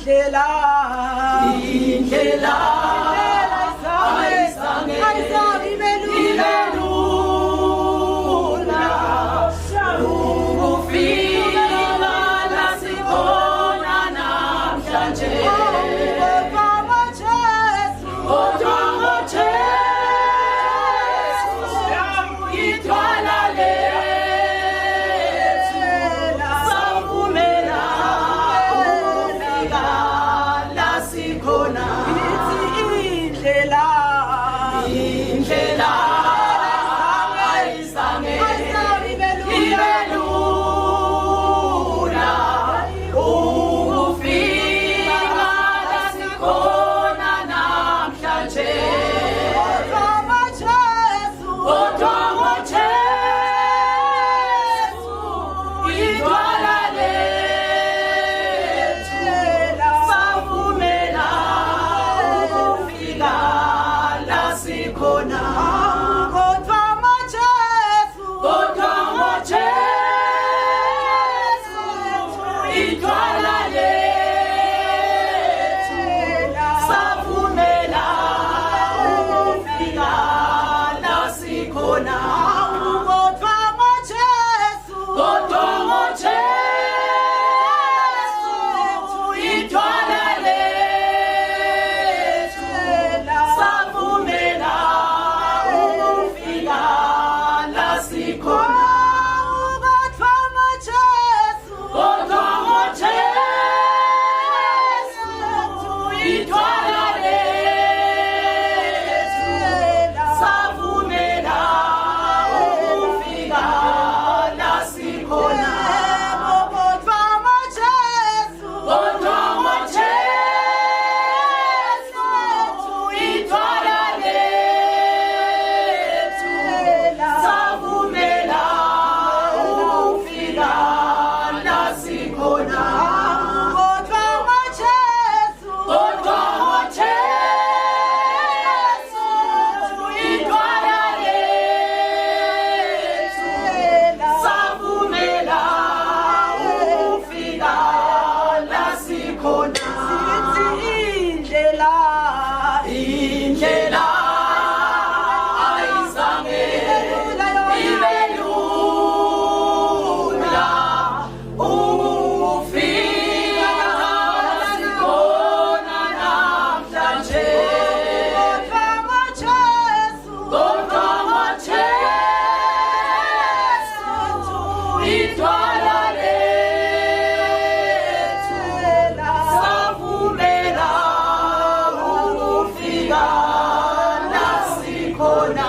indlela ayizange ibe lula ukufika la sikhona namhlanje. Kodwa ngoJesu ithwala lethu savumela ukufika la sikhona. Indlela ayizange ibe lula ukufika la sikhona namhlanje. Kodwa ngoJesu ithwala lethu savumela ukufika la sikhona. Kodwa ngoJesu ithwala lethu savumela ukufika la sikhona. Kodwa ngoJesu ithwala lethu savumela ukufika la sikhona. Kodwa ngoJesu ithwala lethu savumela ukufika la sikhona. Kodwa ngoJesu ithwala lethu savumela ukufika la sikhona. Kodwa ngoJesu ithwala lethu savumela ukufika la sikhona. Indlela ayizange ibe lula ukufika la sikhona namhlanje. Kodwa ngoJesu ithwala lethu savumela ukufika la sikhona.